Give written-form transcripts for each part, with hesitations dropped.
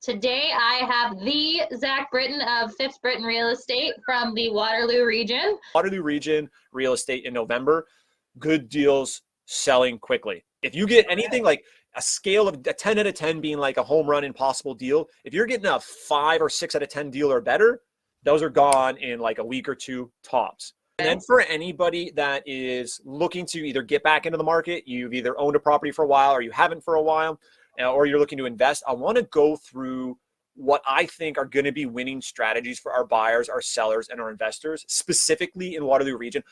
Today I have the Zack Brittain of Phipps Brittain Real Estate from the Waterloo region. Waterloo Region Real Estate in November. Good deals selling quickly. If you get anything like a scale of a 10 out of 10 being like a home run impossible deal, if you're getting a 5 or 6 out of 10 deal or better, those are gone in like a week or two tops. And then for anybody that is looking to either get back into the market, you've either owned a property for a while or you haven't for a while, or you're looking to invest, I want to go through what I think are going to be winning strategies for our buyers, our sellers, and our investors, specifically in Waterloo region.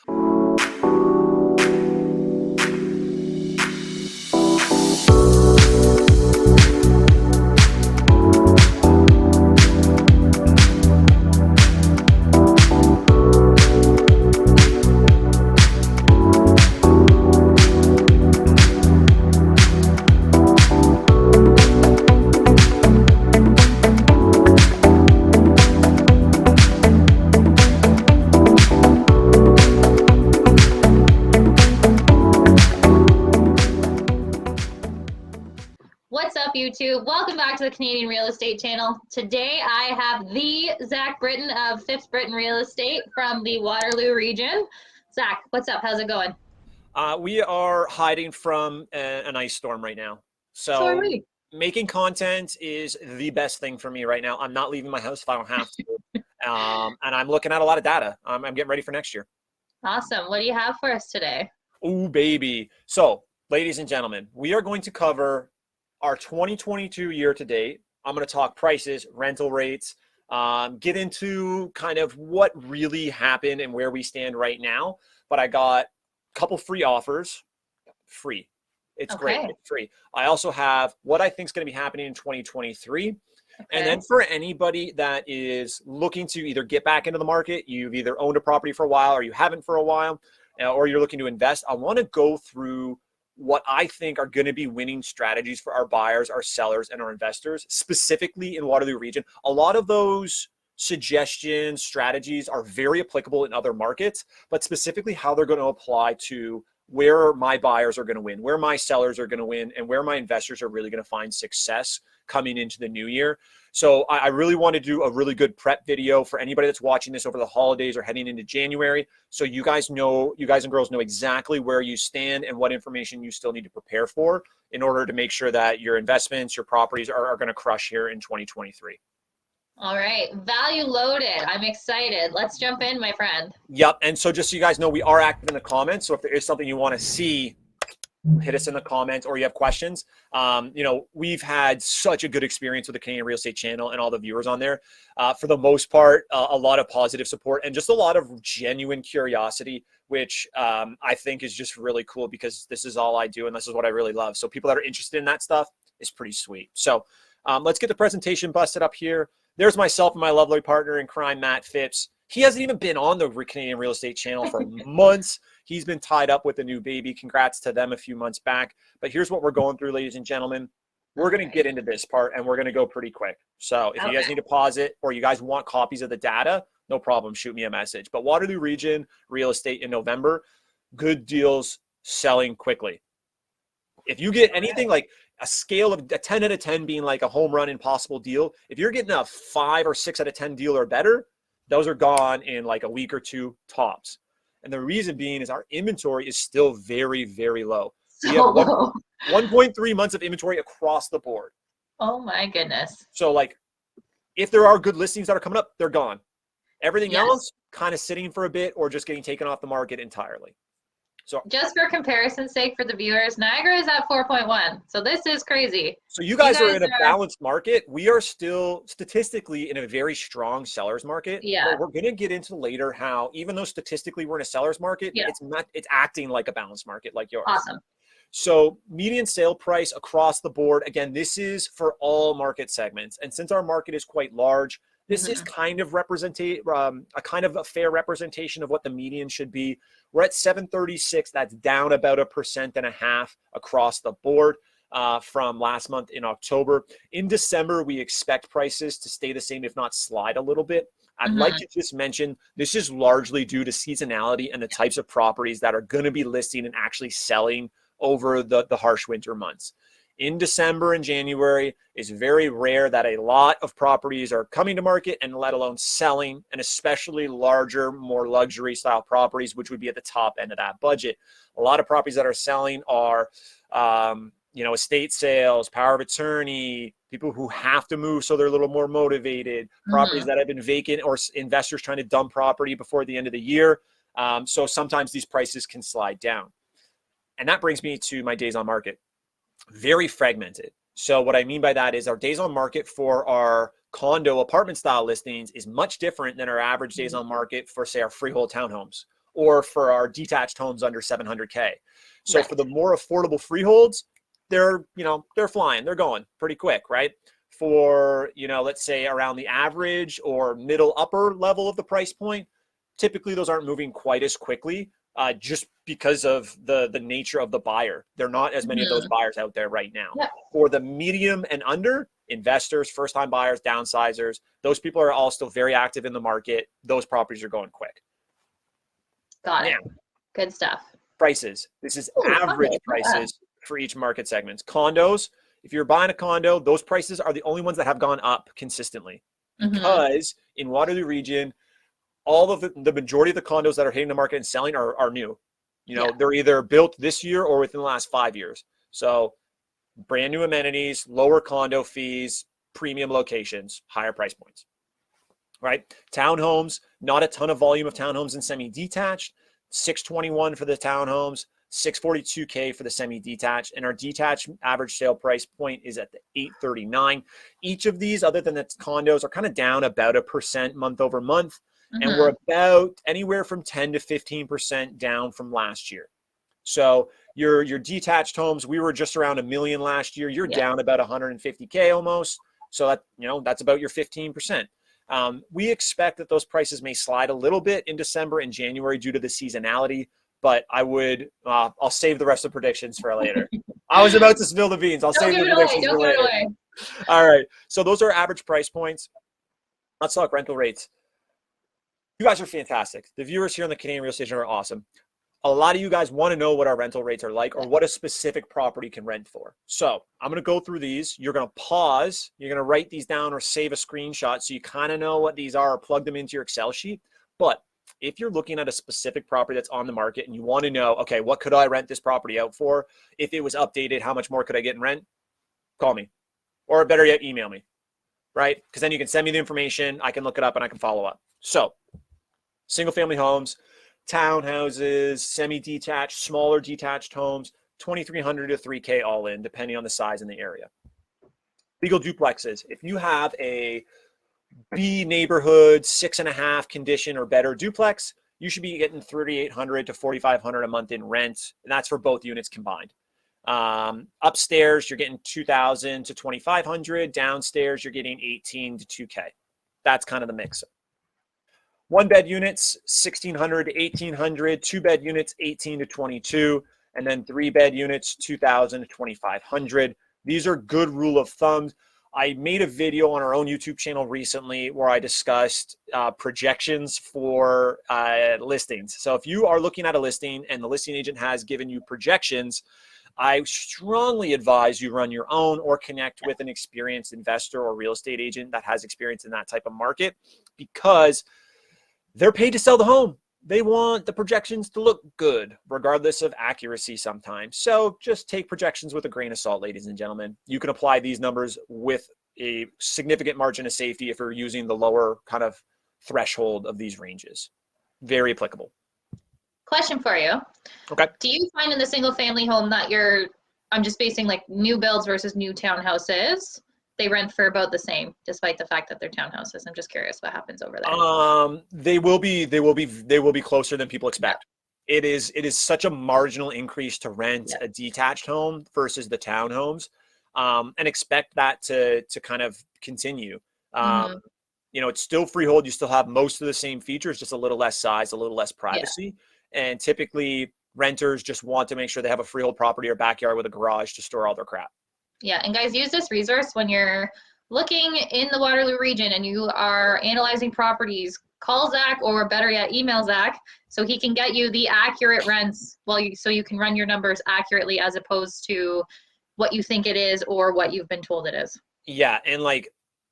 What's up, YouTube? Welcome back to the Canadian Real Estate channel. Today I have the Zack Brittain of Phipps Brittain Real Estate from the Waterloo region. Zack, what's up? How's it going? We are hiding from an ice storm right now. So making content is the best thing for me right now. I'm not leaving my house if I don't have to. And I'm looking at a lot of data. I'm getting ready for next year. Awesome. What do you have for us today? Ooh, baby. So, ladies and gentlemen, we are going to cover our 2022 year to date. I'm going to talk prices, rental rates, get into kind of what really happened and where we stand right now. But I got a couple free offers. Free. It's great. It's free. I also have what I think is going to be happening in 2023. And then for anybody that is looking to either get back into the market, you've either owned a property for a while or you haven't for a while, or you're looking to invest, I want to go through what I think are going to be winning strategies for our buyers, our sellers, and our investors, specifically in Waterloo region. A lot of those suggestions, strategies are very applicable in other markets, but specifically how they're going to apply to where my buyers are going to win, where my sellers are going to win, and where my investors are really going to find success coming into the new year. So I really want to do a really good prep video for anybody that's watching this over the holidays or heading into January. So you guys and girls know exactly where you stand and what information you still need to prepare for in order to make sure that your investments, your properties are going to crush here in 2023. All right. Value loaded. I'm excited. Let's jump in, my friend. Yep. And so just so you guys know, we are active in the comments. So if there is something you want to see, hit us in the comments, or you have questions. We've had such a good experience with the Canadian Real Estate channel and all the viewers on there. For the most part, a lot of positive support and just a lot of genuine curiosity, which I think is just really cool because this is all I do and this is what I really love. So people that are interested in that stuff is pretty sweet. So let's get the presentation busted up here. There's myself and my lovely partner in crime, Matt Phipps. He hasn't even been on the Canadian Real Estate channel for months. He's been tied up with a new baby. Congrats to them a few months back. But here's what we're going through, ladies and gentlemen. We're going to get into this part, and we're going to go pretty quick. So if you guys need to pause it or you guys want copies of the data, no problem. Shoot me a message. But Waterloo Region Real Estate in November, good deals selling quickly. If you get anything like a scale of a 10 out of 10 being like a home run impossible deal, if you're getting a 5 or 6 out of 10 deal or better, those are gone in like a week or two tops. And the reason being is our inventory is still very, very low. We have 1.3 months of inventory across the board. Oh my goodness. So like if there are good listings that are coming up, they're gone. Everything else kind of sitting for a bit or just getting taken off the market entirely. So just for comparison's sake for the viewers, Niagara is at 4.1. So this is crazy. So you guys are in a balanced market. We are still statistically in a very strong seller's market. Yeah. But we're going to get into later how, even though statistically we're in a seller's market, it's acting like a balanced market like yours. Awesome. So median sale price across the board. Again, this is for all market segments. And since our market is quite large, this is kind of a fair representation of what the median should be. We're at 736. That's down about 1.5% across the board from last month in October. In December, we expect prices to stay the same, if not slide a little bit. I'd like to just mention this is largely due to seasonality and the types of properties that are going to be listing and actually selling over the harsh winter months. in December and January, it's very rare that a lot of properties are coming to market and let alone selling, and especially larger, more luxury style properties, which would be at the top end of that budget. A lot of properties that are selling are, estate sales, power of attorney, people who have to move so they're a little more motivated, properties that have been vacant, or investors trying to dump property before the end of the year. So sometimes these prices can slide down. And that brings me to my days on market. Very fragmented. So what I mean by that is our days on market for our condo apartment style listings is much different than our average days on market for, say, our freehold townhomes or for our detached homes under 700K. So for the more affordable freeholds, they're flying, they're going pretty quick, right? For, let's say around the average or middle upper level of the price point, typically those aren't moving quite as quickly. Just because of the nature of the buyer. There are not as many of those buyers out there right now. For the medium and under, investors, first-time buyers, downsizers, those people are all still very active in the market. Those properties are going quick. Got it. Good stuff. Prices. This is average prices for each market segments. Condos, if you're buying a condo, those prices are the only ones that have gone up consistently. Because in Waterloo Region, all of the majority of the condos that are hitting the market and selling are new. They're either built this year or within the last 5 years. So brand new amenities, lower condo fees, premium locations, higher price points, right? Townhomes, not a ton of volume of townhomes and semi-detached, 621 for the townhomes, 642K for the semi-detached, and our detached average sale price point is at the 839. Each of these, other than the condos, are kind of down about 1% month over month. And we're about anywhere from 10 to 15% down from last year. So your detached homes, we were just around $1 million last year. You're down about 150K almost. So that, that's about your 15%. We expect that those prices may slide a little bit in December and January due to the seasonality, but I'll save the rest of the predictions for later. I was about to spill the beans. I'll save the predictions for later. All right. So those are average price points. Let's talk rental rates. You guys are fantastic. The viewers here on the Canadian Real Estate Channel are awesome. A lot of you guys want to know what our rental rates are like or what a specific property can rent for. So I'm going to go through these. You're going to pause. You're going to write these down or save a screenshot so you kind of know what these are or plug them into your Excel sheet. But if you're looking at a specific property that's on the market and you want to know, okay, what could I rent this property out for? If it was updated, how much more could I get in rent? Call me. Or better yet, email me, right? Because then you can send me the information. I can look it up and I can follow up. So single family homes, townhouses, semi-detached, smaller detached homes, 2,300 to 3K all in, depending on the size and the area. Legal duplexes. If you have a B neighborhood, 6.5 condition or better duplex, you should be getting 3,800 to 4,500 a month in rent, and that's for both units combined. Upstairs, you're getting 2,000 to 2,500. Downstairs, you're getting 18 to 2K. That's kind of the mix. One bed units, 1,600 to 1,800. Two bed units, 18 to 22. And then three bed units, 2,000 to 2,500. These are good rule of thumb. I made a video on our own YouTube channel recently where I discussed projections for listings. So if you are looking at a listing and the listing agent has given you projections, I strongly advise you run your own or connect with an experienced investor or real estate agent that has experience in that type of market, because they're paid to sell the home. They want the projections to look good, regardless of accuracy sometimes. So just take projections with a grain of salt, ladies and gentlemen. You can apply these numbers with a significant margin of safety if you're using the lower kind of threshold of these ranges. Very applicable. Question for you. Okay. Do you find in the single family home that I'm just basing like new builds versus new townhouses, they rent for about the same, despite the fact that they're townhouses? I'm just curious what happens over there. They will be closer than people expect. Yeah. It is such a marginal increase to rent a detached home versus the townhomes, and expect that to kind of continue. It's still freehold. You still have most of the same features, just a little less size, a little less privacy. Yeah. And typically renters just want to make sure they have a freehold property or backyard with a garage to store all their crap. Yeah, and guys, use this resource when you're looking in the Waterloo region and you are analyzing properties. Call Zack, or better yet, email Zack, so he can get you the accurate rents so you can run your numbers accurately, as opposed to, what you think it is or what you've been told it is. Yeah. And like,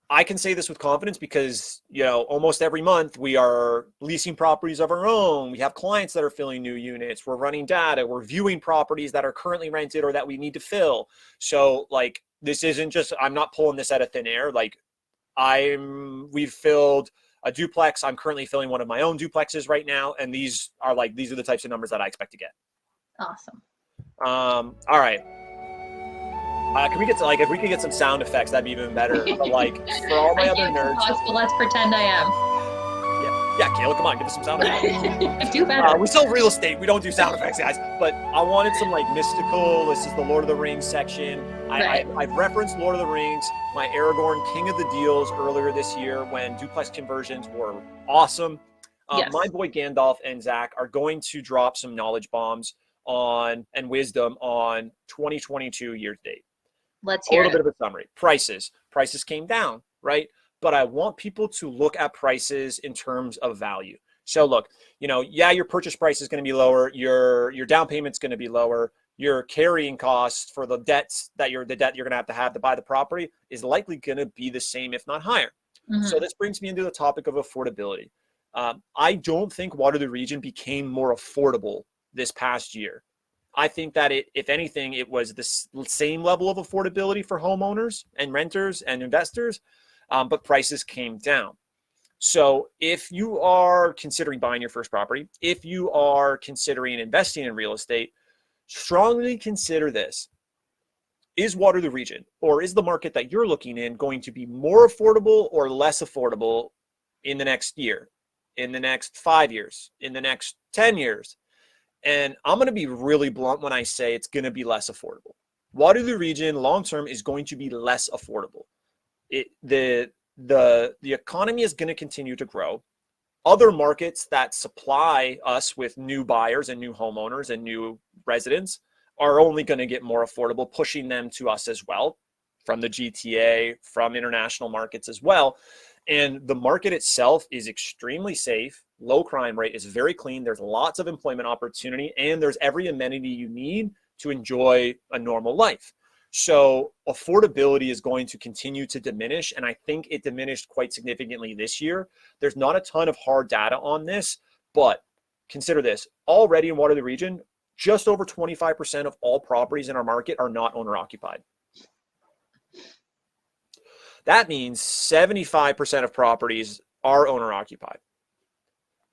I can say this with confidence because, you know, almost every month we are leasing properties of our own. We have clients that are filling new units. We're running data. We're viewing properties that are currently rented or that we need to fill. So like, this isn't just, I'm not pulling this out of thin air. Like we've filled a duplex. I'm currently filling one of my own duplexes right now. And these are the types of numbers that I expect to get. Awesome. All right. Can we get to, like, if we could get some sound effects, that'd be even better. But like, for all my other nerds, but let's pretend I am. yeah, Kayla, come on, give us some sound effects. Do better. We sell real estate. We don't do sound effects, guys. But I wanted some like mystical. This is the Lord of the Rings section. I've referenced Lord of the Rings, my Aragorn, King of the Deals, earlier this year when duplex conversions were awesome. Yes. My boy Gandalf and Zach are going to drop some knowledge bombs on and wisdom on 2022 year to date. Let's hear a little bit of a summary. Prices came down, right? But I want people to look at prices in terms of value. So look, you know, yeah, your purchase price is going to be lower. Your down payment's going to be lower. Your carrying costs for the debt you're going to have to buy the property is likely going to be the same, if not higher. Mm-hmm. So this brings me into the topic of affordability. I don't think Waterloo Region became more affordable this past year. I think that if anything, it was the same level of affordability for homeowners and renters and investors, but prices came down. So if you are considering buying your first property, if you are considering investing in real estate, strongly consider this. Is Waterloo Region, or is the market that you're looking in, going to be more affordable or less affordable in the next year, in the next 5 years, in the next 10 years? And I'm going to be really blunt when I say it's going to be less affordable. Waterloo Region long-term is going to be less affordable. The economy is going to continue to grow. Other markets that supply us with new buyers and new homeowners and new residents are only going to get more affordable, pushing them to us as well, from the GTA, from international markets as well. And the market itself is extremely safe. Low crime rate, is very clean. There's lots of employment opportunity, and there's every amenity you need to enjoy a normal life. So affordability is going to continue to diminish, and I think it diminished quite significantly this year. There's not a ton of hard data on this, but consider this. Already in Waterloo Region, just over 25% of all properties in our market are not owner-occupied. That means 75% of properties are owner-occupied.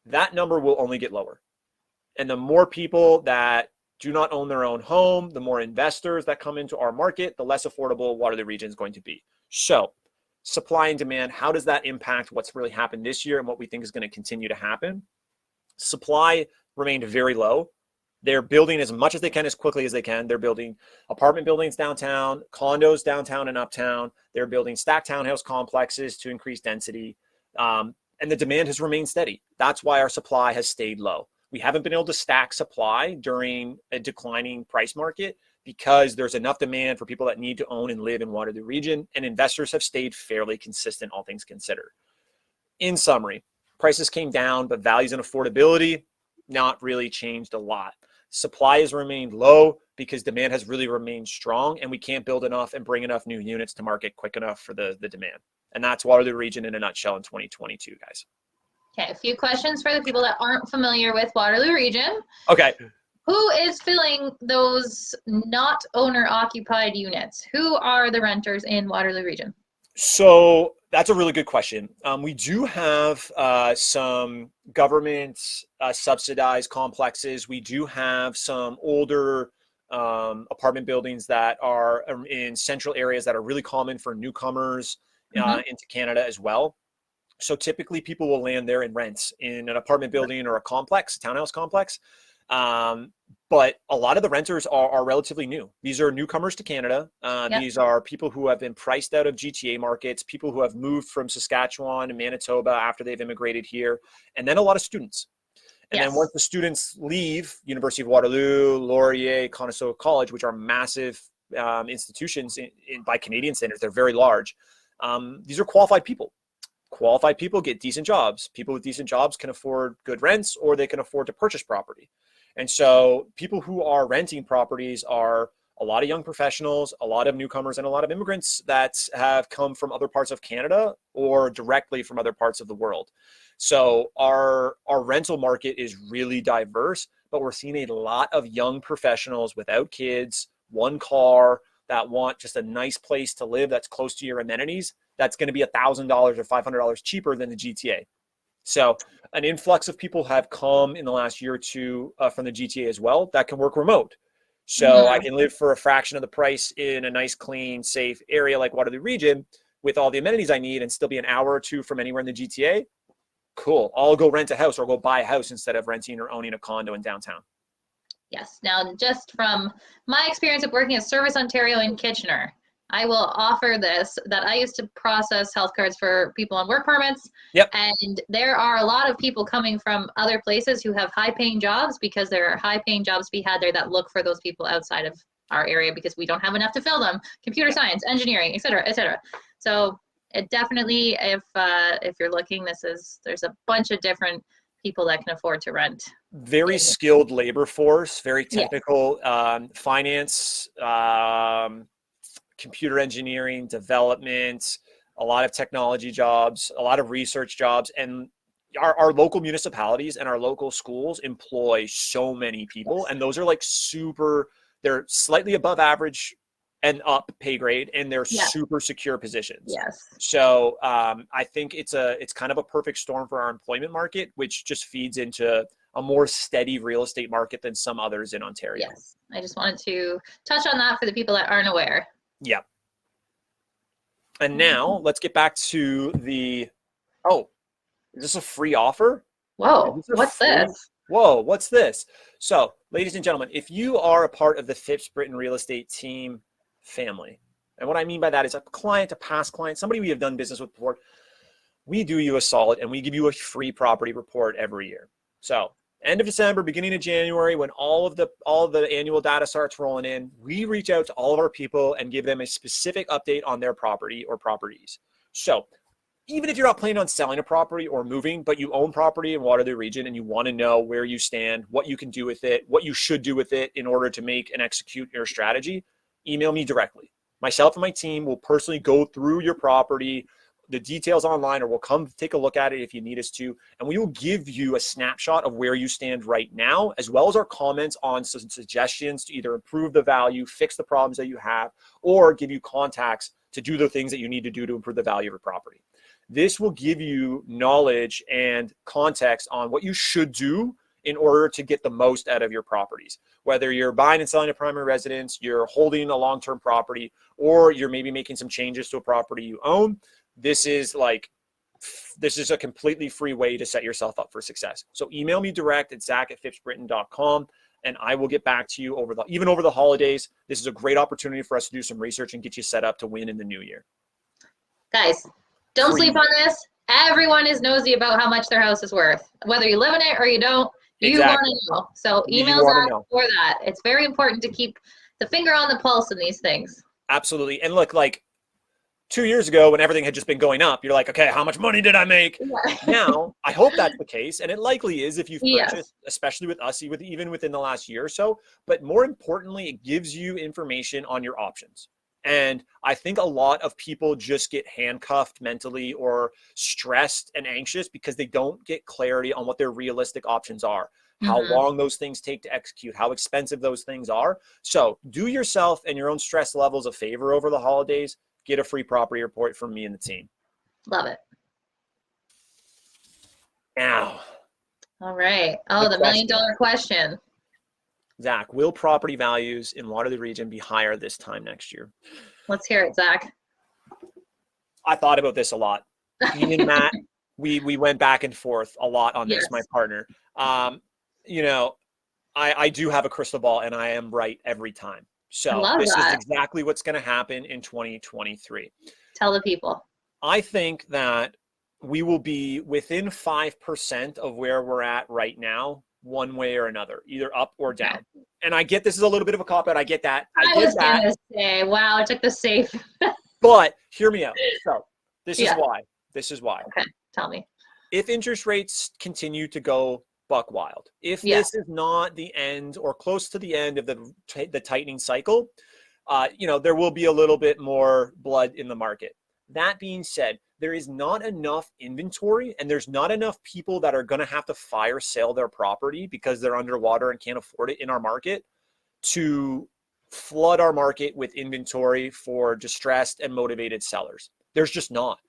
That number will only get lower. And the more people that do not own their own home, the more investors that come into our market, the less affordable Waterloo Region is going to be. So supply and demand, how does that impact what's really happened this year and what we think is going to continue to happen? Supply remained very low. They're building as much as they can, as quickly as they can. They're building apartment buildings downtown, condos downtown and uptown. They're building stacked townhouse complexes to increase density. And the demand has remained steady. That's why our supply has stayed low. We haven't been able to stack supply during a declining price market because there's enough demand for people that need to own and live in Waterloo Region, and investors have stayed fairly consistent, all things considered. In summary, prices came down, but values and affordability not really changed a lot. Supply has remained low because demand has really remained strong, and we can't build enough and bring enough new units to market quick enough for the demand. And that's Waterloo Region in a nutshell in 2022, guys. Okay, a few questions for the people that aren't familiar with Waterloo Region. Okay. Who is filling those not owner-occupied units? Who are the renters in Waterloo Region? So that's a really good question. We do have some government subsidized complexes. We do have some older apartment buildings that are in central areas that are really common for newcomers into Canada as well. So typically people will land there and rent in an apartment building or a complex, a townhouse complex. But a lot of the renters are relatively new. These are newcomers to Canada. These are people who have been priced out of GTA markets, people who have moved from Saskatchewan and Manitoba after they've immigrated here, and then a lot of students. And then once the students leave University of Waterloo, Laurier, Conestoga College, which are massive institutions by Canadian standards, they're very large. These are qualified people. Qualified people get decent jobs. People with decent jobs can afford good rents, or they can afford to purchase property. And so people who are renting properties are a lot of young professionals, a lot of newcomers, and a lot of immigrants that have come from other parts of Canada or directly from other parts of the world. So our rental market is really diverse, but we're seeing a lot of young professionals without kids, one car, that want just a nice place to live that's close to your amenities. That's going to be $1,000 or $500 cheaper than the GTA. So an influx of people have come in the last year or two from the GTA as well that can work remote. So I can live for a fraction of the price in a nice, clean, safe area like Waterloo Region with all the amenities I need and still be an hour or two from anywhere in the GTA. Cool. I'll go rent a house or go buy a house instead of renting or owning a condo in downtown. Yes. Now, just from my experience of working at Service Ontario in Kitchener, I will offer this, that I used to process health cards for people on work permits. Yep. And there are a lot of people coming from other places who have high paying jobs, because there are high paying jobs to be had there that look for those people outside of our area because we don't have enough to fill them. Computer science, engineering, et cetera, et cetera. So it definitely, if you're looking, there's a bunch of different people that can afford to rent. Very skilled labor force, very Yeah. technical, finance, computer engineering, development, a lot of technology jobs, a lot of research jobs. And our local municipalities and our local schools employ so many people. Yes. And those are like they're slightly above average and up pay grade, and they're super secure positions. Yes. So I think it's kind of a perfect storm for our employment market, which just feeds into a more steady real estate market than some others in Ontario. Yes. I just wanted to touch on that for the people that aren't aware. Yeah. And now let's get back to is this a free offer? Whoa, what's this? Whoa, what's this? So, ladies and gentlemen, if you are a part of the Phipps Brittain Real Estate team family, and what I mean by that is a client, a past client, somebody we have done business with before, we do you a solid and we give you a free property report every year. So, end of December, beginning of January, when all of the annual data starts rolling in, we reach out to all of our people and give them a specific update on their property or properties. So even if you're not planning on selling a property or moving, but you own property in Waterloo Region and you want to know where you stand, what you can do with it, what you should do with it in order to make and execute your strategy, email me directly. Myself and my team will personally go through your property, the details online, or we'll come take a look at it if you need us to, and we will give you a snapshot of where you stand right now, as well as our comments on some suggestions to either improve the value, fix the problems that you have, or give you contacts to do the things that you need to do to improve the value of your property. This will give you knowledge and context on what you should do in order to get the most out of your properties. Whether you're buying and selling a primary residence, you're holding a long-term property, or you're maybe making some changes to a property you own, this is a completely free way to set yourself up for success. So email me direct at zach@phippsbrittain.com, and I will get back to you even over the holidays. This is a great opportunity for us to do some research and get you set up to win in the new year. Guys, don't sleep on this. Everyone is nosy about how much their house is worth. Whether you live in it or you don't, you want to know. So email Zach for that. It's very important to keep the finger on the pulse in these things. Absolutely. And look, like 2 years ago when everything had just been going up, you're like, okay, how much money did I make? Yeah. Now, I hope that's the case. And it likely is if you've purchased, especially with us, even within the last year or so. But more importantly, it gives you information on your options. And I think a lot of people just get handcuffed mentally or stressed and anxious because they don't get clarity on what their realistic options are, how long those things take to execute, how expensive those things are. So do yourself and your own stress levels a favor over the holidays. Get a free property report from me and the team. Love it. Now. All right. Oh, the $1 million question. Zach, will property values in Waterloo Region be higher this time next year? Let's hear it, Zach. I thought about this a lot. Me and Matt, we went back and forth a lot on this, my partner. I do have a crystal ball and I am right every time. So this is exactly what's going to happen in 2023. Tell the people. I think that we will be within 5% of where we're at right now, one way or another, either up or down. And I get this is a little bit of a cop-out. I get that. I was going to say, wow, I took the safe. But hear me out. So this is why. This is why. Okay, tell me. If interest rates continue to go buck wild. If Yeah. this is not the end or close to the end of the tightening cycle, there will be a little bit more blood in the market. That being said, there is not enough inventory and there's not enough people that are going to have to fire sale their property because they're underwater and can't afford it in our market to flood our market with inventory for distressed and motivated sellers. There's just not.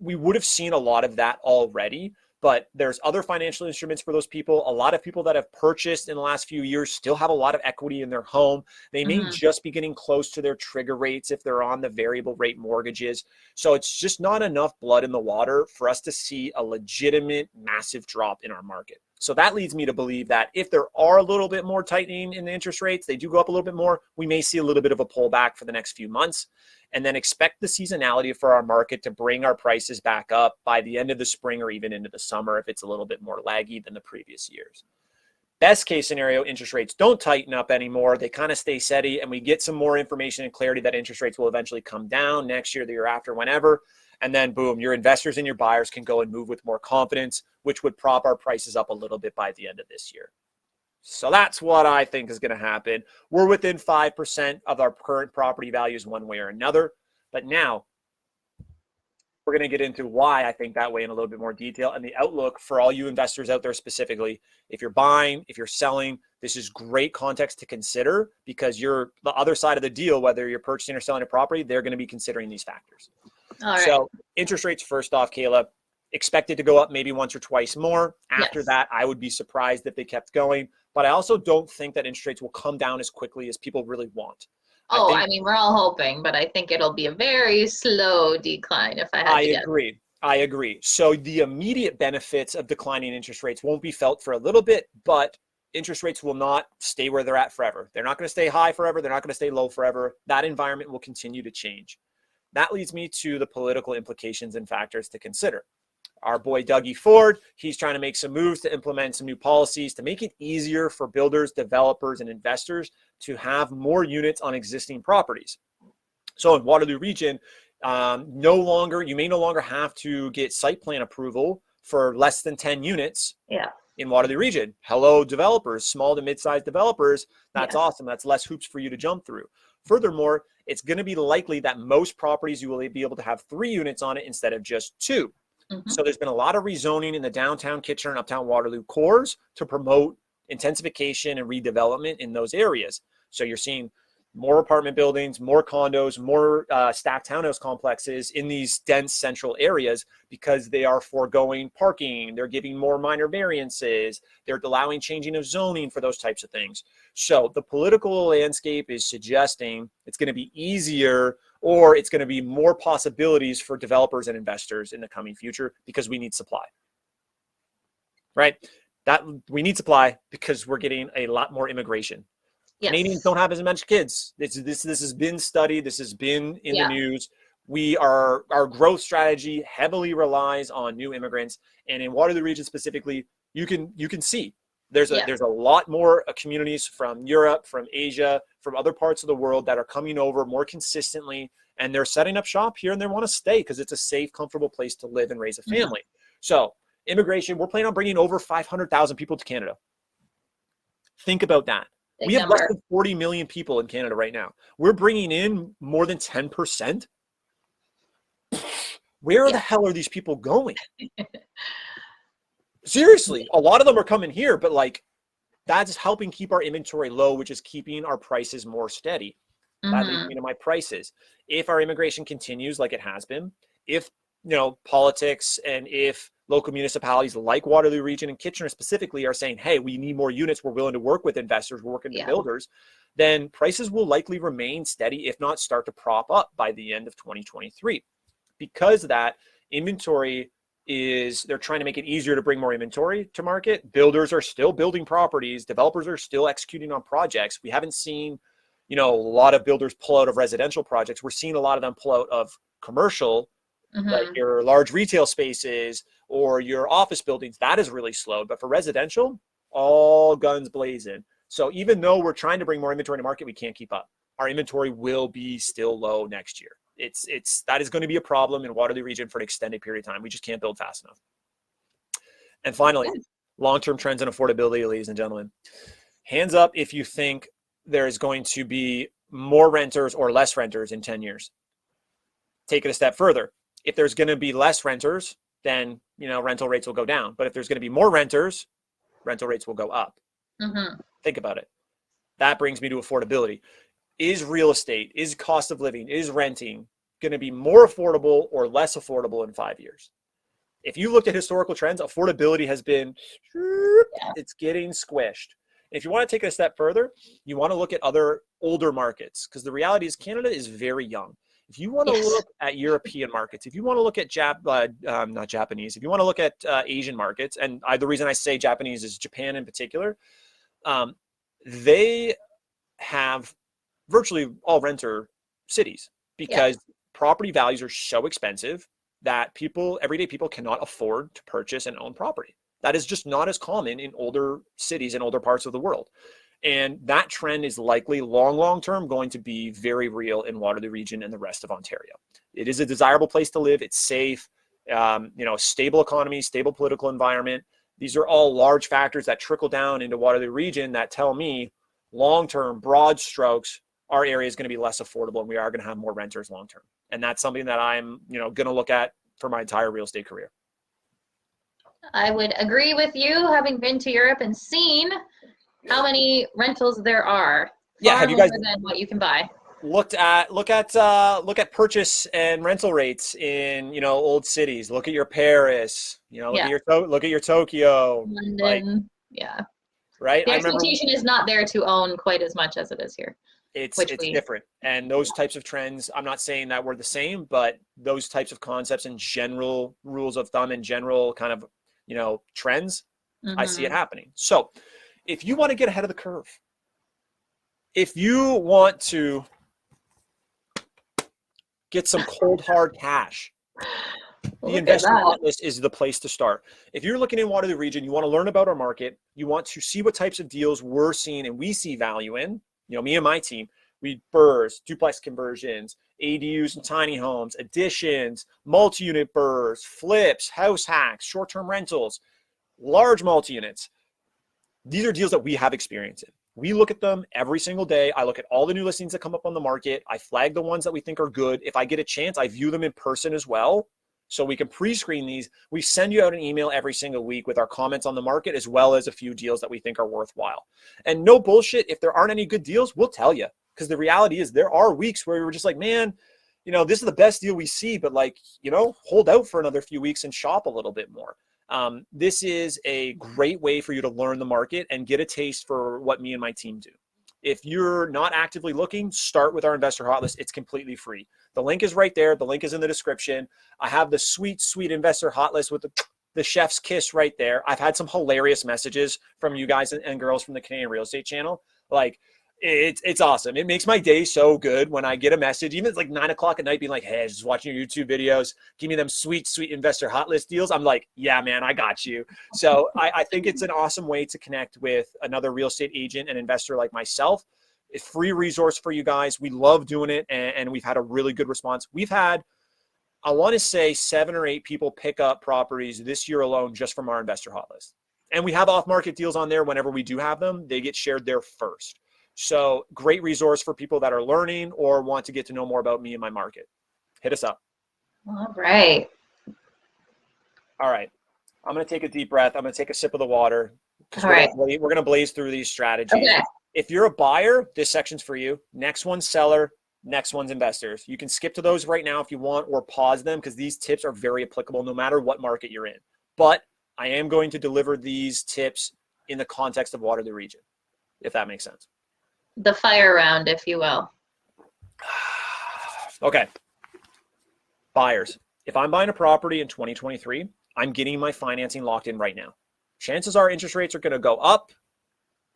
We would have seen a lot of that already, but there's other financial instruments for those people. A lot of people that have purchased in the last few years still have a lot of equity in their home. They may just be getting close to their trigger rates if they're on the variable rate mortgages. So it's just not enough blood in the water for us to see a legitimate massive drop in our market. So that leads me to believe that if there are a little bit more tightening in the interest rates, they do go up a little bit more, we may see a little bit of a pullback for the next few months, and then expect the seasonality for our market to bring our prices back up by the end of the spring or even into the summer if it's a little bit more laggy than the previous years. Best case scenario, interest rates don't tighten up anymore. They kind of stay steady, and we get some more information and clarity that interest rates will eventually come down next year, the year after, whenever. And then boom, your investors and your buyers can go and move with more confidence, which would prop our prices up a little bit by the end of this year. So that's what I think is going to happen. We're within 5% of our current property values one way or another. But now we're going to get into why I think that way in a little bit more detail and the outlook for all you investors out there specifically. If you're buying, if you're selling, this is great context to consider because you're the other side of the deal, whether you're purchasing or selling a property, they're going to be considering these factors. All right. So interest rates, first off, Kayla, expected to go up maybe once or twice more. After that, I would be surprised if they kept going. But I also don't think that interest rates will come down as quickly as people really want. I mean, we're all hoping, but I think it'll be a very slow decline if I had to guess. I agree. So the immediate benefits of declining interest rates won't be felt for a little bit, but interest rates will not stay where they're at forever. They're not going to stay high forever. They're not going to stay low forever. That environment will continue to change. That leads me to the political implications and factors to consider. Our boy Dougie Ford, he's trying to make some moves to implement some new policies to make it easier for builders, developers, and investors to have more units on existing properties. So in Waterloo Region, you may no longer have to get site plan approval for less than 10 units. Yeah. In Waterloo Region. Hello, developers, small to mid-sized developers. That's awesome. That's less hoops for you to jump through. Furthermore, it's going to be likely that most properties you will be able to have 3 units on it instead of just 2. So there's been a lot of rezoning in the downtown Kitchener and uptown Waterloo cores to promote intensification and redevelopment in those areas. So you're seeing more apartment buildings, more condos, more stacked townhouse complexes in these dense central areas because they are foregoing parking. They're giving more minor variances. They're allowing changing of zoning for those types of things. So the political landscape is suggesting it's going to be easier or it's going to be more possibilities for developers and investors in the coming future because we need supply. Right? That we need supply because we're getting a lot more immigration. Canadians don't have as much kids. This has been studied. This has been in the news. Our growth strategy heavily relies on new immigrants, and in Waterloo Region specifically, you can see there's a lot more communities from Europe, from Asia, from other parts of the world that are coming over more consistently, and they're setting up shop here and they want to stay because it's a safe, comfortable place to live and raise a family. So immigration, we're planning on bringing over 500,000 people to Canada. Think about that. We have less than 40 million people in Canada right now. We're bringing in more than 10%. Where the hell are these people going? Seriously, a lot of them are coming here, but like that's helping keep our inventory low, which is keeping our prices more steady. That leads me to my prices. If our immigration continues like it has been, if politics and if local municipalities like Waterloo Region and Kitchener specifically are saying, hey, we need more units, we're willing to work with investors, we're working with builders, then prices will likely remain steady, if not start to prop up by the end of 2023. Because of that, inventory they're trying to make it easier to bring more inventory to market. Builders are still building properties. Developers are still executing on projects. We haven't seen, a lot of builders pull out of residential projects. We're seeing a lot of them pull out of commercial, like your large retail spaces or your office buildings. That is really slowed. But for residential, all guns blazing. So even though we're trying to bring more inventory to market, we can't keep up. Our inventory will be still low next year. That is going to be a problem in Waterloo Region for an extended period of time. We just can't build fast enough. And finally, Long-term trends and affordability, ladies and gentlemen. Hands up if you think there's going to be more renters or less renters in 10 years. Take it a step further. If there's going to be less renters, then, you know, rental rates will go down. But if there's going to be more renters, rental rates will go up. Mm-hmm. Think about it. That brings me to affordability. Is real estate, is cost of living, is renting going to be more affordable or less affordable in 5 years? If you looked at historical trends, affordability has been, it's getting squished. If you want to take it a step further, you want to look at other older markets, because the reality is Canada is very young. If you want to look at European markets, if you want to look at not Japanese, if you want to look at Asian markets, and the reason I say Japanese is Japan in particular, they have virtually all renter cities because property values are so expensive that everyday people cannot afford to purchase and own property. That is just not as common in older cities and older parts of the world. And that trend is likely long term going to be very real in Waterloo Region and the rest of Ontario. It is a desirable place to live. It's safe, stable economy, stable political environment. These are all large factors that trickle down into Waterloo Region that tell me long-term, broad strokes, our area is going to be less affordable and we are going to have more renters long-term. And that's something that I'm, going to look at for my entire real estate career. I would agree with you, having been to Europe and seen how many rentals there are. Yeah, have you guys more than what you can buy? Look at purchase and rental rates in old cities. Look at your Paris. Look at your Tokyo. London. Right. The expectation is not there to own quite as much as it is here. It's different, and those types of trends. I'm not saying that we're the same, but those types of concepts and general rules of thumb and general kind of trends, I see it happening. So, if you want to get ahead of the curve, if you want to get some cold hard cash, the Investor Hot List is the place to start. If you're looking in Waterloo Region, you want to learn about our market, you want to see what types of deals we're seeing and we see value in. Me and my team, we BRRRRs, duplex conversions, ADUs and tiny homes, additions, multi-unit BRRRRs, flips, house hacks, short-term rentals, large multi-units. These are deals that we have experience in. We look at them every single day. I look at all the new listings that come up on the market. I flag the ones that we think are good. If I get a chance, I view them in person as well. So we can pre-screen these. We send you out an email every single week with our comments on the market, as well as a few deals that we think are worthwhile. And no bullshit, if there aren't any good deals, we'll tell you. Because the reality is there are weeks where we're just like, man, this is the best deal we see, but hold out for another few weeks and shop a little bit more. This is a great way for you to learn the market and get a taste for what me and my team do. If you're not actively looking, start with our Investor Hot List. It's completely free. The link is right there. The link is in the description. I have the sweet Investor Hot List with the chef's kiss right there. I've had some hilarious messages from you guys and girls from the Canadian Real Estate channel. It's awesome. It makes my day so good when I get a message, even it's like 9 o'clock at night, being like, hey, I was just watching your YouTube videos. Give me them sweet Investor Hot List deals. I'm like, yeah, man, I got you. So I think it's an awesome way to connect with another real estate agent and investor like myself. It's a free resource for you guys. We love doing it, and we've had a really good response. We've had, I want to say, 7 or 8 people pick up properties this year alone just from our Investor Hot List. And we have off-market deals on there. Whenever we do have them, they get shared there first. So great resource for people that are learning or want to get to know more about me and my market. Hit us up. All right. I'm going to take a deep breath. I'm going to take a sip of the water because we're going to blaze through these strategies. Okay. If you're a buyer, this section's for you. Next one's seller. Next one's investors. You can skip to those right now if you want, or pause them, because these tips are very applicable no matter what market you're in. But I am going to deliver these tips in the context of Waterloo Region, if that makes sense. The fire round, if you will. Okay. Buyers. If I'm buying a property in 2023, I'm getting my financing locked in right now. Chances are interest rates are going to go up.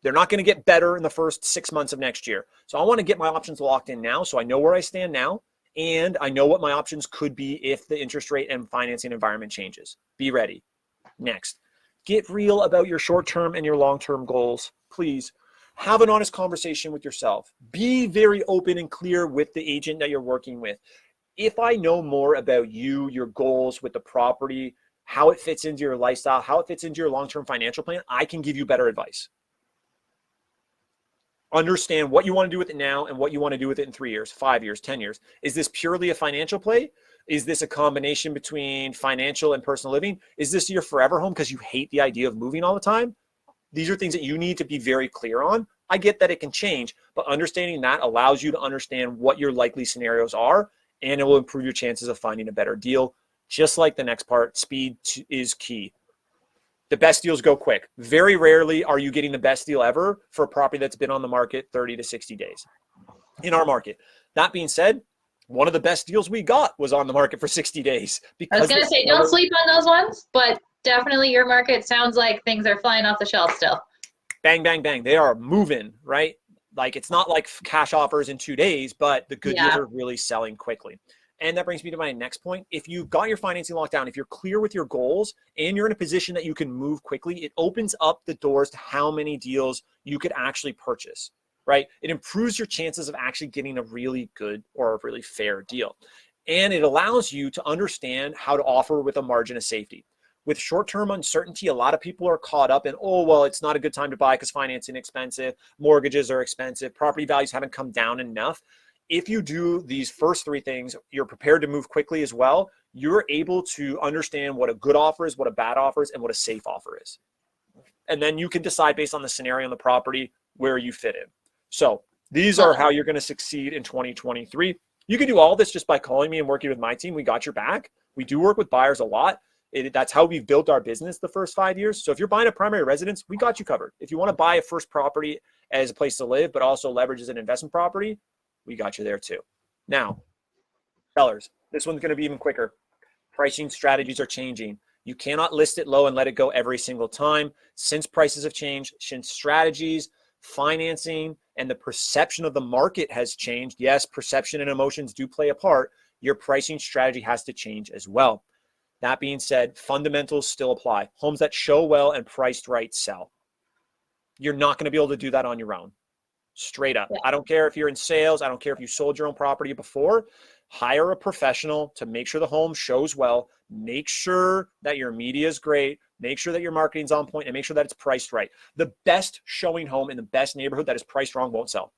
They're not going to get better in the first 6 months of next year. So I want to get my options locked in now, so I know where I stand now, and I know what my options could be if the interest rate and financing environment changes. Be ready. Next, get real about your short-term and your long-term goals. Please have an honest conversation with yourself. Be very open and clear with the agent that you're working with. If I know more about you, your goals with the property, how it fits into your lifestyle, how it fits into your long-term financial plan, I can give you better advice. Understand what you want to do with it now and what you want to do with it in 3 years, 5 years, 10 years. Is this purely a financial play? Is this a combination between financial and personal living? Is this your forever home because you hate the idea of moving all the time? These are things that you need to be very clear on. I get that it can change, but understanding that allows you to understand what your likely scenarios are, and it will improve your chances of finding a better deal. Just like the next part, speed is key. The best deals go quick. Very rarely are you getting the best deal ever for a property that's been on the market 30 to 60 days in our market. That being said, one of the best deals we got was on the market for 60 days. I was going to say, don't sleep on those ones, but definitely your market sounds like things are flying off the shelf still. Bang, bang, bang. They are moving, right? Like it's not like cash offers in 2 days, but the good deals are really selling quickly. And that brings me to my next point. If you've got your financing locked down, if you're clear with your goals and you're in a position that you can move quickly, it opens up the doors to how many deals you could actually purchase, right? It improves your chances of actually getting a really good or a really fair deal. And it allows you to understand how to offer with a margin of safety. With short-term uncertainty, a lot of people are caught up in, oh, well, it's not a good time to buy because financing is expensive, mortgages are expensive, property values haven't come down enough. If you do these first 3 things, you're prepared to move quickly as well. You're able to understand what a good offer is, what a bad offer is, and what a safe offer is. And then you can decide based on the scenario on the property where you fit in. So these are how you're going to succeed in 2023. You can do all this just by calling me and working with my team. We got your back. We do work with buyers a lot. That's how we've built our business the first 5 years. So if you're buying a primary residence, we got you covered. If you want to buy a first property as a place to live, but also leverage as an investment property, we got you there too. Now, sellers, this one's going to be even quicker. Pricing strategies are changing. You cannot list it low and let it go every single time. Since prices have changed, since strategies, financing, and the perception of the market has changed, yes, perception and emotions do play a part. Your pricing strategy has to change as well. That being said, fundamentals still apply. Homes that show well and priced right sell. You're not going to be able to do that on your own. Straight up. I don't care if you're in sales. I don't care if you sold your own property before. Hire a professional to make sure the home shows well. Make sure that your media is great. Make sure that your marketing's on point and make sure that it's priced right. The best showing home in the best neighborhood that is priced wrong won't sell.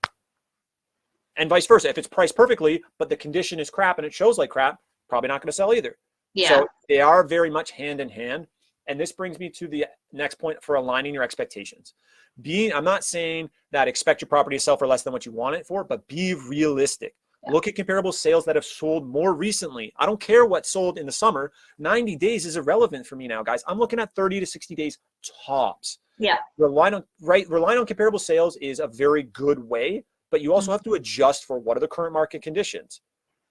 And vice versa. If it's priced perfectly, but the condition is crap and it shows like crap, probably not going to sell either. Yeah. So they are very much hand in hand. And this brings me to the next point for aligning your expectations. I'm not saying that expect your property to sell for less than what you want it for, but be realistic. Yeah. Look at comparable sales that have sold more recently. I don't care what sold in the summer. 90 days is irrelevant for me now, guys. I'm looking at 30 to 60 days tops. Yeah. Relying on comparable sales is a very good way, but you also have to adjust for what are the current market conditions.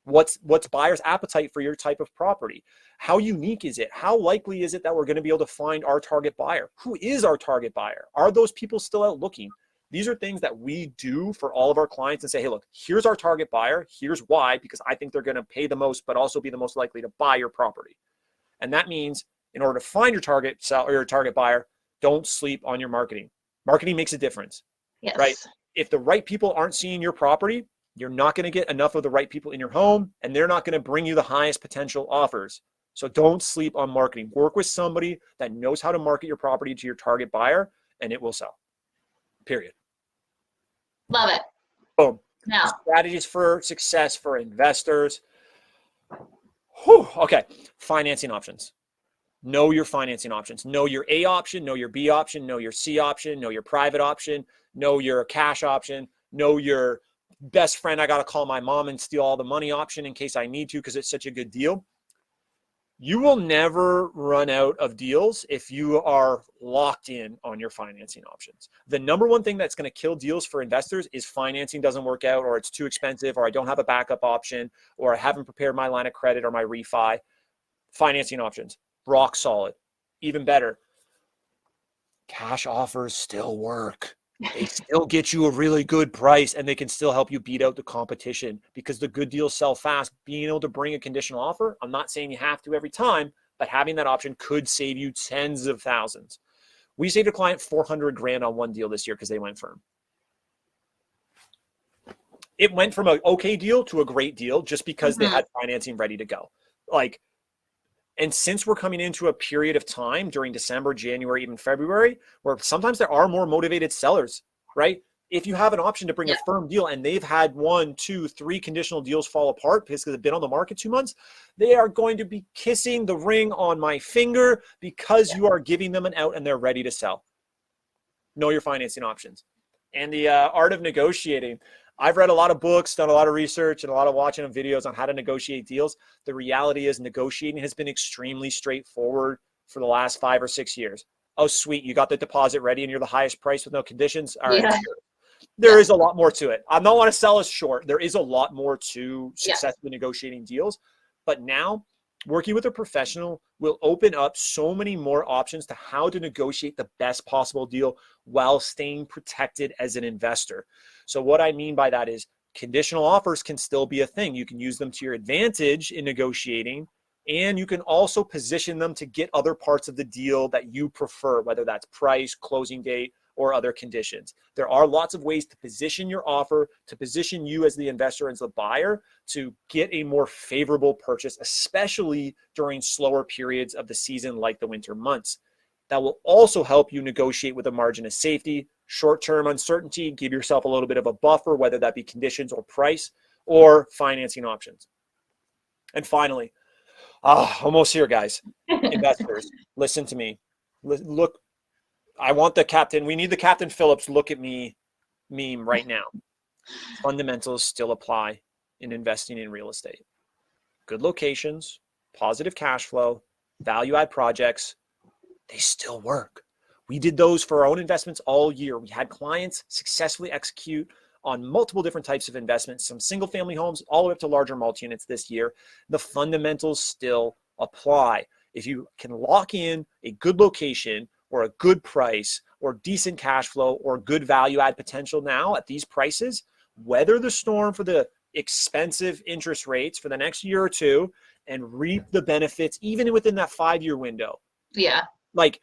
What's buyers' appetite for your type of property? How unique is it? How likely is it that we're going to be able to find our target buyer? Who is our target buyer? Are those people still out looking? These are things that we do for all of our clients and say, hey, look, here's our target buyer. Here's why, because I think they're going to pay the most, but also be the most likely to buy your property. And that means in order to find your target seller or your target buyer, don't sleep on your marketing. Marketing makes a difference, right? If the right people aren't seeing your property, you're not going to get enough of the right people in your home, and they're not going to bring you the highest potential offers. So don't sleep on marketing. Work with somebody that knows how to market your property to your target buyer, and it will sell. Period. Love it. Boom. Now, strategies for success for investors. Whew. Okay. Financing options. Know your financing options. Know your A option, know your B option, know your C option, know your private option, know your cash option, know your best friend, I got to call my mom and steal all the money option in case I need to because it's such a good deal. You will never run out of deals if you are locked in on your financing options. The number one thing that's going to kill deals for investors is financing doesn't work out, or it's too expensive, or I don't have a backup option, or I haven't prepared my line of credit or my refi. Financing options, rock solid. Even better, cash offers still work. They still get you a really good price and they can still help you beat out the competition because the good deals sell fast. Being able to bring a conditional offer, I'm not saying you have to every time, but having that option could save you tens of thousands. We saved a client $400,000 on one deal this year because they went firm. It went from an okay deal to a great deal just because they had financing ready to go. Like, And since we're coming into a period of time during December, January, even February, where sometimes there are more motivated sellers, right? If you have an option to bring a firm deal and they've had 1, 2, 3 conditional deals fall apart because they've been on the market 2 months, they are going to be kissing the ring on my finger because you are giving them an out and they're ready to sell. Know your financing options. And the art of negotiating. I've read a lot of books, done a lot of research, and a lot of watching of videos on how to negotiate deals. The reality is negotiating has been extremely straightforward for the last 5 or 6 years. Oh, sweet. You got the deposit ready and you're the highest price with no conditions. All right. There is a lot more to it. I don't want to sell us short. There is a lot more to successfully negotiating deals. But now working with a professional will open up so many more options to how to negotiate the best possible deal while staying protected as an investor. So what I mean by that is conditional offers can still be a thing. You can use them to your advantage in negotiating, and you can also position them to get other parts of the deal that you prefer, whether that's price, closing date, or other conditions. There are lots of ways to position your offer, to position you as the investor, as the buyer, to get a more favorable purchase, especially during slower periods of the season like the winter months. That will also help you negotiate with a margin of safety, short-term uncertainty, give yourself a little bit of a buffer, whether that be conditions or price or financing options. And finally, almost here, guys. Investors, listen to me. Look, I want the Captain. We need the Captain Phillips look at me meme right now. Fundamentals still apply in investing in real estate. Good locations, positive cash flow, value add projects, they still work. We did those for our own investments all year. We had clients successfully execute on multiple different types of investments, some single family homes all the way up to larger multi-units this year. The fundamentals still apply. If you can lock in a good location or a good price or decent cash flow or good value add potential now at these prices, weather the storm for the expensive interest rates for the next year or two and reap the benefits even within that 5-year window. Yeah. Like,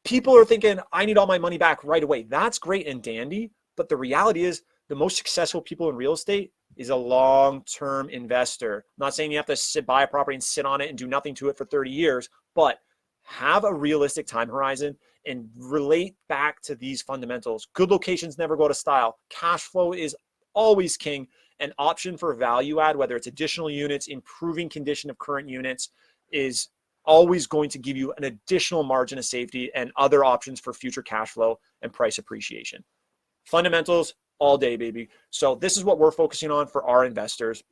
people are thinking, I need all my money back right away. That's great and dandy. But the reality is the most successful people in real estate is a long-term investor. I'm not saying you have to buy a property and sit on it and do nothing to it for 30 years, but have a realistic time horizon and relate back to these fundamentals. Good locations never go to style. Cash flow is always king. An option for value add, whether it's additional units, improving condition of current units, is always going to give you an additional margin of safety and other options for future cash flow and price appreciation. Fundamentals all day, baby. So this is what we're focusing on for our investors.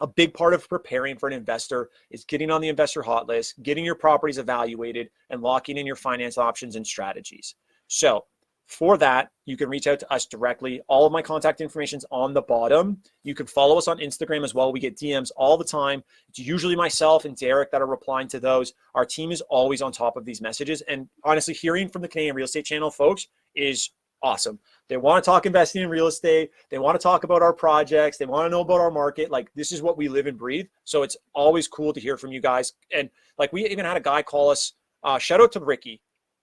A big part of preparing for an investor is getting on the investor hot list, getting your properties evaluated, and locking in your finance options and strategies. So for that, you can reach out to us directly. All of my contact information is on the bottom. You can follow us on Instagram as well. We get DMs all the time. It's usually myself and Derek that are replying to those. Our team is always on top of these messages. And honestly, hearing from the Canadian Real Estate Channel folks is awesome. They want to talk investing in real estate. They want to talk about our projects. They want to know about our market. Like, this is what we live and breathe. So it's always cool to hear from you guys. And like, we even had a guy call us, shout out to Ricky.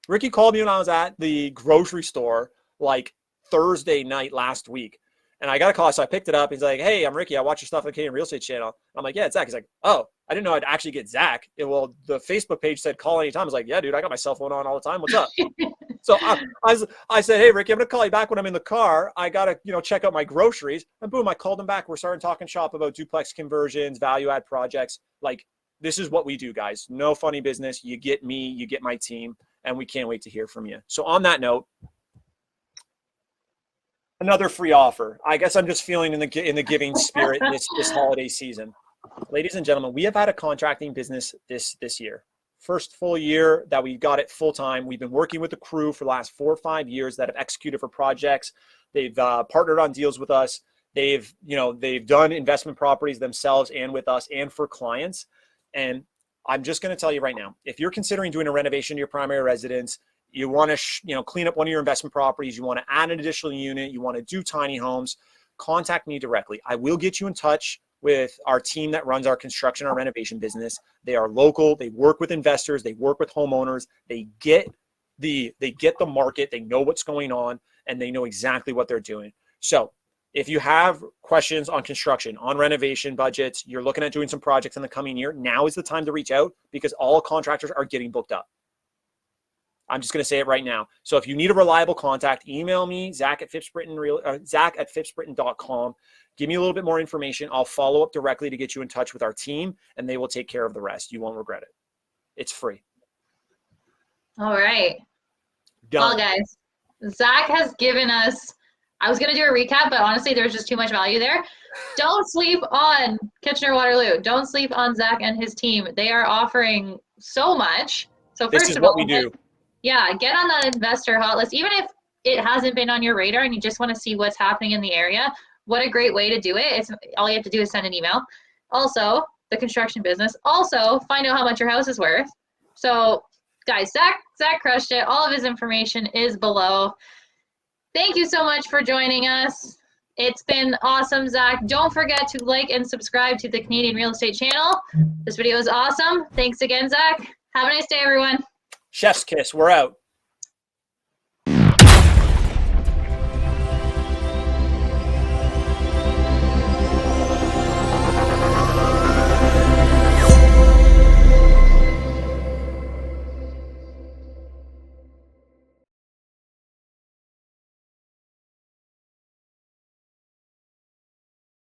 Ricky called me when I was at the grocery store like Thursday night last week. And I got a call, so I picked it up. He's like, hey, I'm Ricky. I watch your stuff on the Canadian Real Estate Channel. I'm like, yeah, it's Zach. He's like, oh, I didn't know I'd actually get Zach. Well, the Facebook page said call anytime. I was like, yeah, dude, I got my cell phone on all the time. What's up? So I said, hey, Ricky, I'm going to call you back when I'm in the car. I got to, check out my groceries. And boom, I called him back. We're starting talking shop about duplex conversions, value add projects. Like, this is what we do, guys. No funny business. You get me, you get my team, and we can't wait to hear from you. So on that note, another free offer. I guess I'm just feeling in the giving spirit this holiday season. Ladies and gentlemen, we have had a contracting business this year. First full year that we got it full time. We've been working with the crew for the last 4 or 5 years that have executed for projects. They've partnered on deals with us. They've done investment properties themselves and with us and for clients. And I'm just going to tell you right now, if you're considering doing a renovation to your primary residence, you want to clean up one of your investment properties, you want to add an additional unit, you want to do tiny homes, contact me directly. I will get you in touch with our team that runs our construction, our renovation business. They are local. They work with investors. They work with homeowners. They get the market. They know what's going on, and they know exactly what they're doing. So If you have questions on construction, on renovation budgets, you're looking at doing some projects in the coming year, now is the time to reach out because all contractors are getting booked up. I'm just going to say it right now. So if you need a reliable contact, email me, Zack at phippsbrittain.com. Give me a little bit more information. I'll follow up directly to get you in touch with our team, and they will take care of the rest. You won't regret it. It's free. All right. Done. Well, guys, Zack has given us, I was going to do a recap, but honestly, there's just too much value there. Don't sleep on Kitchener-Waterloo. Don't sleep on Zack and his team. They are offering so much. So This first is of what all, we do. Yeah, get on that investor hot list. Even if it hasn't been on your radar and you just want to see what's happening in the area, what a great way to do it. It's all you have to do is send an email. Also, the construction business. Also, find out how much your house is worth. So, guys, Zack crushed it. All of his information is below. Thank you so much for joining us. It's been awesome, Zack. Don't forget to like and subscribe to the Canadian Real Estate channel. This video is awesome. Thanks again, Zack. Have a nice day, everyone. Chef's kiss. We're out.